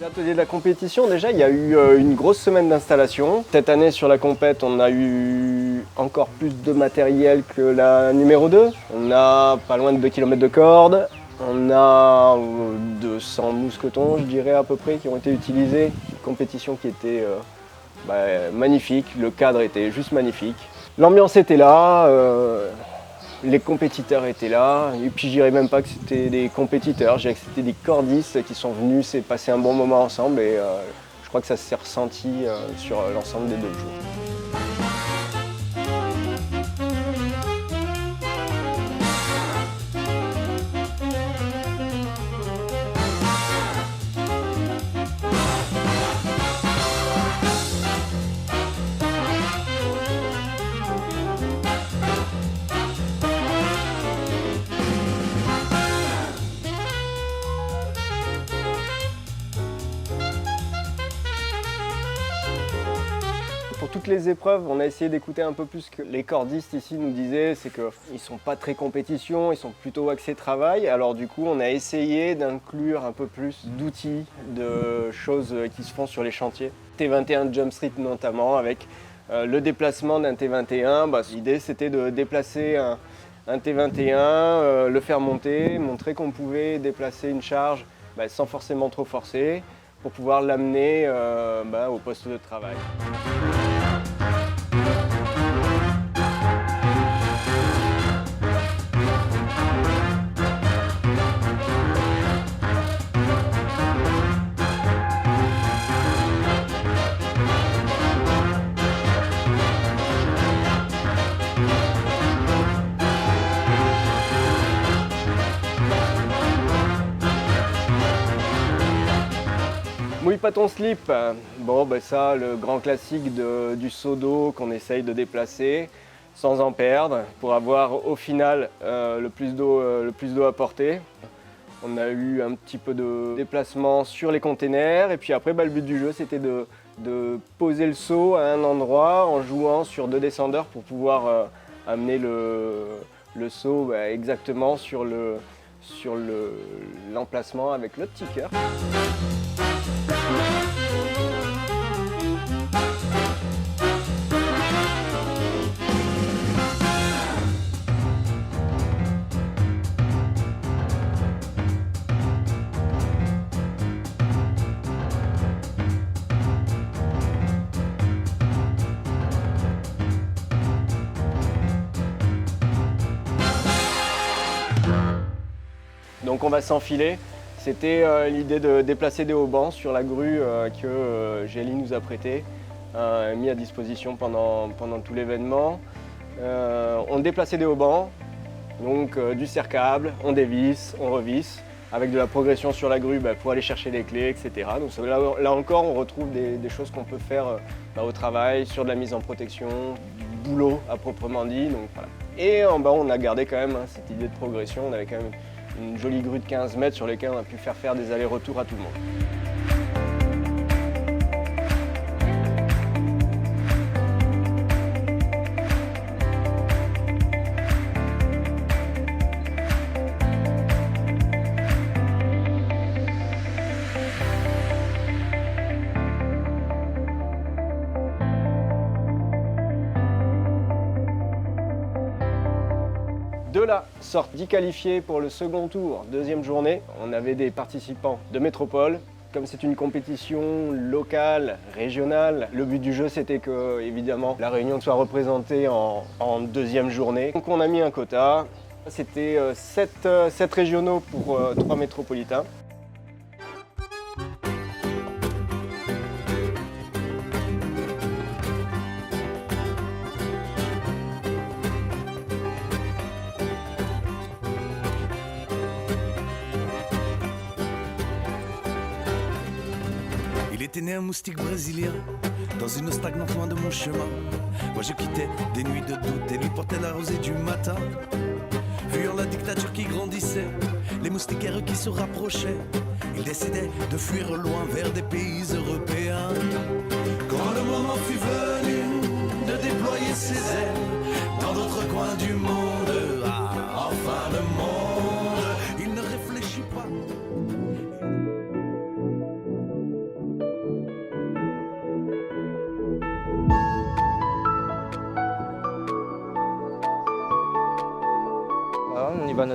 L'atelier de la compétition, déjà, il y a eu une grosse semaine d'installation. Cette année, sur la compète, on a eu encore plus de matériel que la numéro 2. On a pas loin de 2 km de cordes. On a 200 mousquetons, je dirais, à peu près, qui ont été utilisés. Une compétition qui était magnifique. Le cadre était juste magnifique. L'ambiance était là. Les compétiteurs étaient là, et puis je dirais même pas que c'était des compétiteurs, je dirais que c'était des cordistes qui sont venus passer un bon moment ensemble et je crois que ça s'est ressenti sur l'ensemble des 2 jours. Pour toutes les épreuves, on a essayé d'écouter un peu plus ce que les cordistes ici nous disaient, c'est qu'ils ne sont pas très compétition, ils sont plutôt axés travail. Alors du coup, on a essayé d'inclure un peu plus d'outils, de choses qui se font sur les chantiers. T21 Jump Street notamment, avec le déplacement d'un T21. L'idée c'était de déplacer un T21, le faire monter, montrer qu'on pouvait déplacer une charge sans forcément trop forcer, pour pouvoir l'amener au poste de travail. Mouille pas ton slip, ça, le grand classique du seau d'eau qu'on essaye de déplacer sans en perdre pour avoir au final le plus d'eau à porter. On a eu un petit peu de déplacement sur les containers et puis après le but du jeu c'était de poser le seau à un endroit en jouant sur 2 descendeurs pour pouvoir amener le seau exactement sur l'emplacement avec le petit cœur. Donc on va s'enfiler. C'était l'idée de déplacer des haubans sur la grue que Gélie nous a prêté, mis à disposition pendant tout l'événement. On déplaçait des haubans, donc du serre-câble, on dévisse, on revisse, avec de la progression sur la grue pour aller chercher les clés, etc. Donc là encore, on retrouve des choses qu'on peut faire au travail, sur de la mise en protection, du boulot à proprement dit. Donc, voilà. Et en bas, on a gardé quand même cette idée de progression. On avait quand même une jolie grue de 15 mètres sur laquelle on a pu faire des allers-retours à tout le monde. De là sortent 10 qualifiés pour le second tour, deuxième journée. On avait des participants de métropole. Comme c'est une compétition locale, régionale, le but du jeu c'était que, évidemment, la Réunion soit représentée en deuxième journée. Donc on a mis un quota. C'était 7 régionaux pour 3 métropolitains. Il était né un moustique brésilien, dans une stagnante loin de mon chemin. Moi je quittais des nuits de doute et lui portais la rosée du matin. Fuyant la dictature qui grandissait, les moustiquaires qui se rapprochaient, il décidait de fuir loin vers des pays européens. Quand le moment fut venu de déployer ses ailes dans d'autres coins du monde, enfin le monde, il ne réfléchit pas.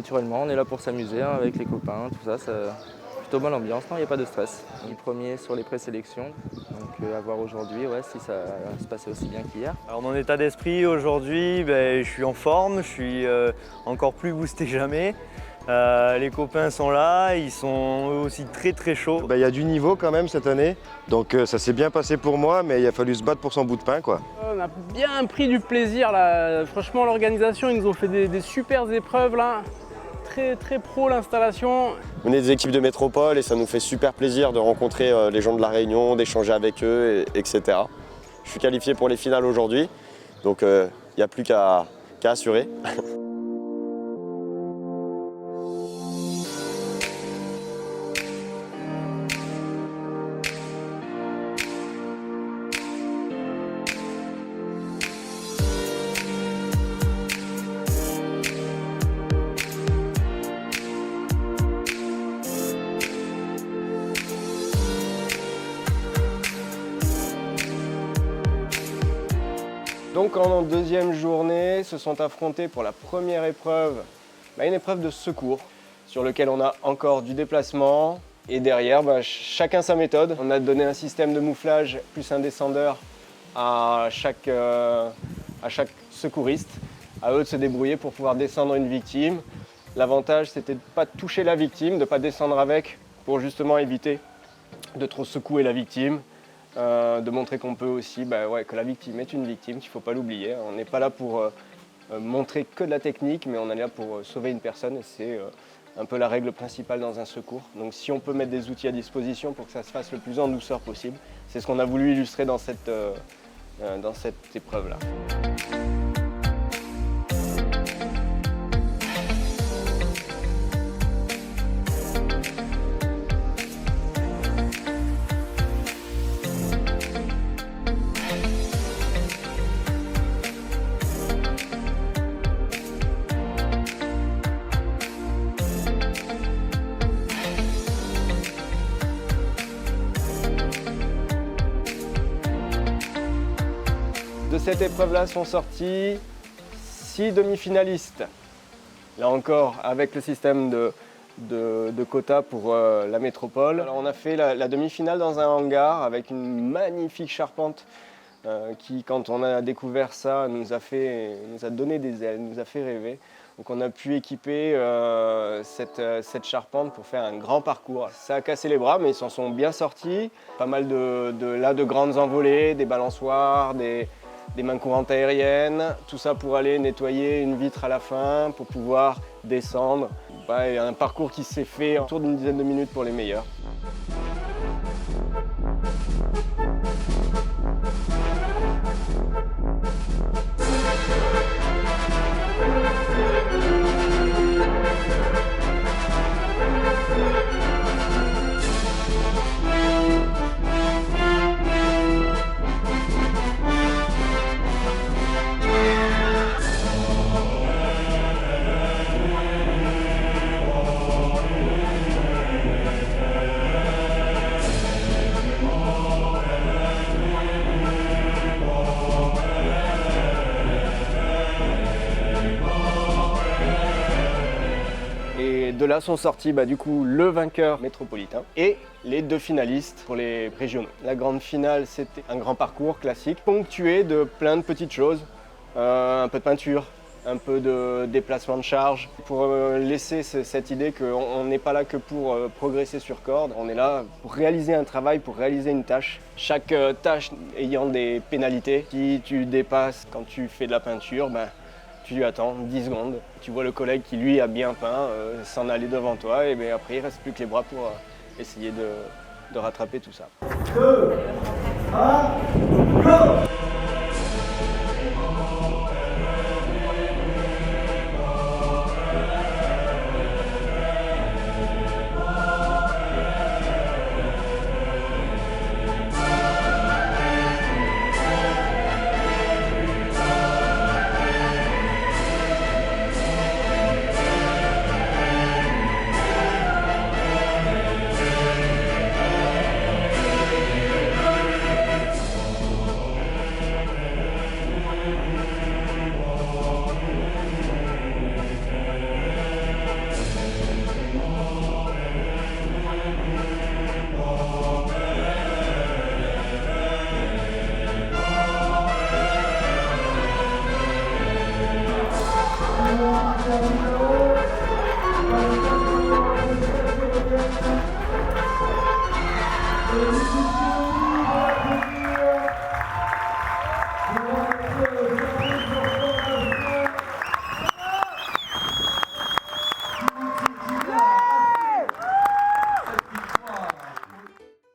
naturellement, on est là pour s'amuser hein, avec les copains, tout ça, plutôt bonne ambiance, non, il n'y a pas de stress. On est premier sur les présélections, donc à voir aujourd'hui si ça se passait aussi bien qu'hier. Alors mon état d'esprit aujourd'hui, je suis en forme, je suis encore plus boosté que jamais. Les copains sont là, ils sont eux aussi très très chauds. Il y a du niveau quand même cette année, donc ça s'est bien passé pour moi, mais il a fallu se battre pour son bout de pain, quoi. On a bien pris du plaisir là. Franchement, l'organisation, ils nous ont fait des super épreuves là. Très très pro l'installation. On est des équipes de métropole et ça nous fait super plaisir de rencontrer les gens de la Réunion, d'échanger avec eux, etc. Je suis qualifié pour les finales aujourd'hui, donc il n'y a plus qu'à assurer. Donc en deuxième journée, se sont affrontés pour la première épreuve, une épreuve de secours, sur laquelle on a encore du déplacement. Et derrière, chacun sa méthode. On a donné un système de mouflage plus un descendeur à chaque secouriste. À eux de se débrouiller pour pouvoir descendre une victime. L'avantage, c'était de ne pas toucher la victime, de ne pas descendre avec, pour justement éviter de trop secouer la victime. De montrer qu'on peut aussi, que la victime est une victime, qu'il ne faut pas l'oublier. On n'est pas là pour montrer que de la technique, mais on est là pour sauver une personne et c'est un peu la règle principale dans un secours. Donc si on peut mettre des outils à disposition pour que ça se fasse le plus en douceur possible, c'est ce qu'on a voulu illustrer dans cette épreuve-là. De cette épreuve-là sont sortis 6 demi-finalistes. Là encore, avec le système de quotas pour la métropole. Alors, on a fait la demi-finale dans un hangar avec une magnifique charpente qui, quand on a découvert ça, nous a donné des ailes, nous a fait rêver. Donc on a pu équiper cette charpente pour faire un grand parcours. Ça a cassé les bras, mais ils s'en sont bien sortis. Pas mal de grandes envolées, des balançoires, des mains courantes aériennes, tout ça pour aller nettoyer une vitre à la fin, pour pouvoir descendre. Un parcours qui s'est fait autour d'une dizaine de minutes pour les meilleurs. De là sont sortis du coup le vainqueur métropolitain et les 2 finalistes pour les régionaux. La grande finale, c'était un grand parcours classique, ponctué de plein de petites choses, un peu de peinture, un peu de déplacement de charge, pour laisser cette idée qu'on n'est pas là que pour progresser sur corde, on est là pour réaliser un travail, pour réaliser une tâche. Chaque tâche ayant des pénalités. Si tu dépasses quand tu fais de la peinture, tu lui attends 10 secondes. Tu vois le collègue qui lui a bien peint s'en aller devant toi et après il ne reste plus que les bras pour essayer de rattraper tout ça. 2, 1, go!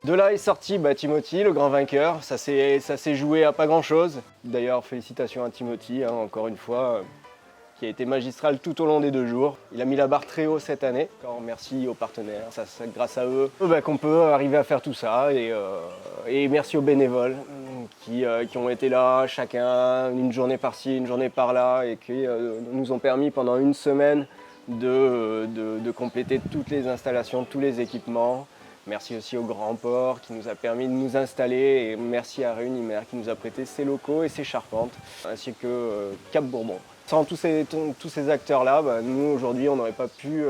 De là est sorti Timothy, le grand vainqueur. Ça s'est joué à pas grand-chose. D'ailleurs, félicitations à Timothy, encore une fois, qui a été magistral tout au long des 2 jours. Il a mis la barre très haut cette année. Encore merci aux partenaires, c'est grâce à eux qu'on peut arriver à faire tout ça. Et merci aux bénévoles qui ont été là, chacun une journée par-ci, une journée par-là, et qui nous ont permis pendant une semaine de compléter toutes les installations, tous les équipements. Merci aussi au Grand Port qui nous a permis de nous installer, et merci à Réunimer qui nous a prêté ses locaux et ses charpentes, ainsi que Cap Bourbon. Sans tous ces acteurs-là, nous aujourd'hui on n'aurait pas pu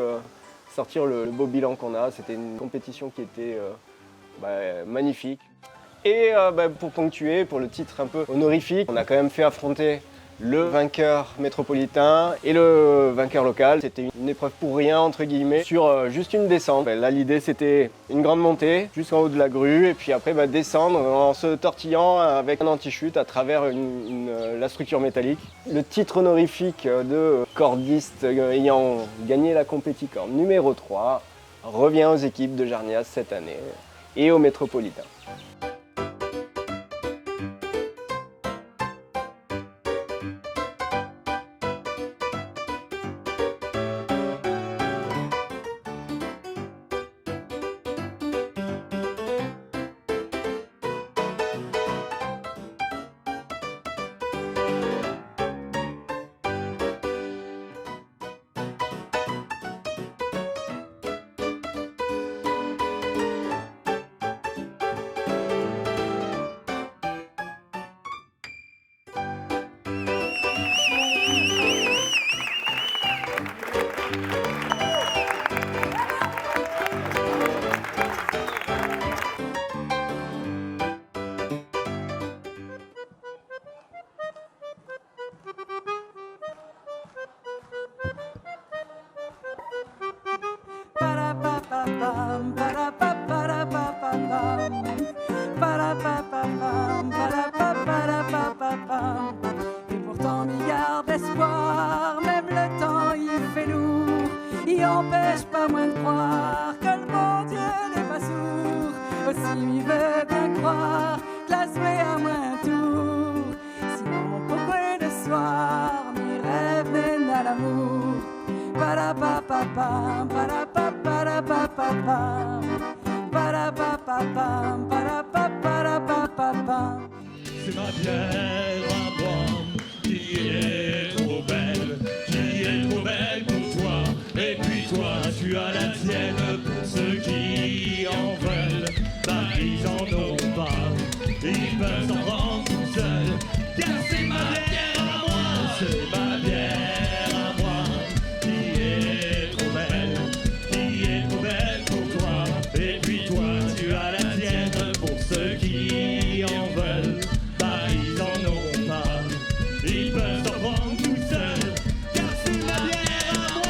sortir le beau bilan qu'on a. C'était une compétition qui était magnifique. Et pour ponctuer, pour le titre un peu honorifique, on a quand même fait affronter le vainqueur métropolitain et le vainqueur local. C'était une épreuve pour rien, entre guillemets, sur juste une descente. Là, l'idée, c'était une grande montée jusqu'en haut de la grue, et puis après descendre en se tortillant avec un anti-chute à travers la structure métallique. Le titre honorifique de cordiste ayant gagné la compétition numéro 3 revient aux équipes de Jarnias cette année et au métropolitain. Et pourtant milliard d'espoir, même le temps il fait lourd, il empêche pas moins de croire que le bon Dieu n'est pas sourd. Aussi il veut bien croire que la souhait à moins tour. Sinon pourquoi le soir mes rêves mènent à l'amour. Parapapapam, parapapapapapam, parapapapam, parapapapapam. C'est ma bière à moi qui est trop belle pour toi. Et puis toi, tu as la tienne pour ceux qui en veulent. Bah, ils en ont pas, ils peuvent s'en rendre tout seuls. Car c'est ma bière à moi, c'est ma bière à moi qui est trop belle pour toi. Et puis toi, tu as la tienne pour ceux qui en veulent. Ils en auront pas, ils peuvent s'en prendre tout seuls, car c'est ma bière à moi.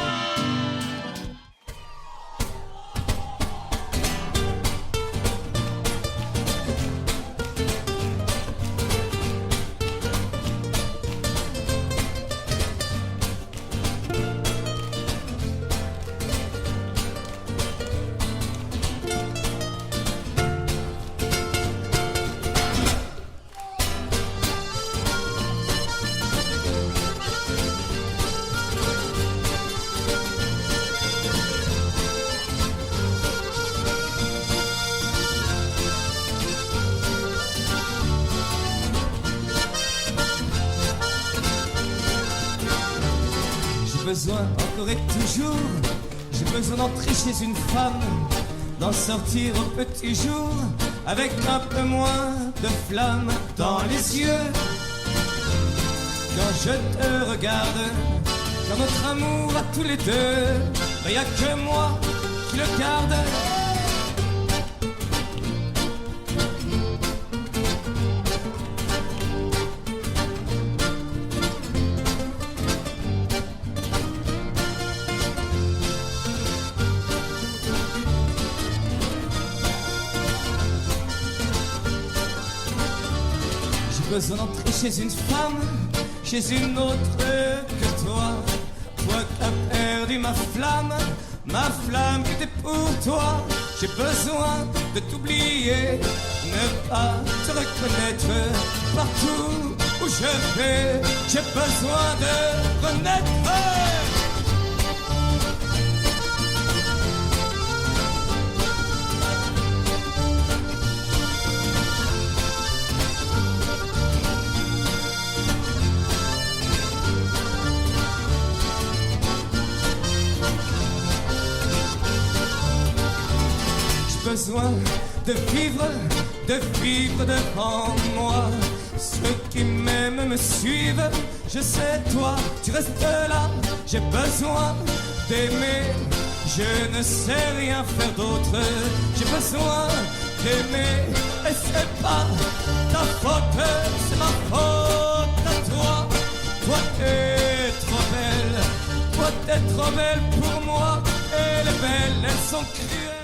J'ai besoin encore et toujours, j'ai besoin d'entrer chez une femme, d'en sortir au petit jour, avec un peu moins de flamme dans les yeux. Quand je te regarde, quand notre amour à tous les deux, ben y a que moi qui le garde. J'ai besoin d'entrer chez une femme, chez une autre que toi. Toi qui as perdu ma flamme qui était pour toi. j'ai besoin de t'oublier, ne pas te reconnaître partout où je vais, j'ai besoin de renaître. Besoin de vivre devant moi. Ceux qui m'aiment me suivent, je sais toi, tu restes là. J'ai besoin d'aimer, je ne sais rien faire d'autre. J'ai besoin d'aimer, et c'est pas ta faute, c'est ma faute à toi. Toi t'es trop belle, toi t'es trop belle pour moi. Et les belles, elles sont cruelles.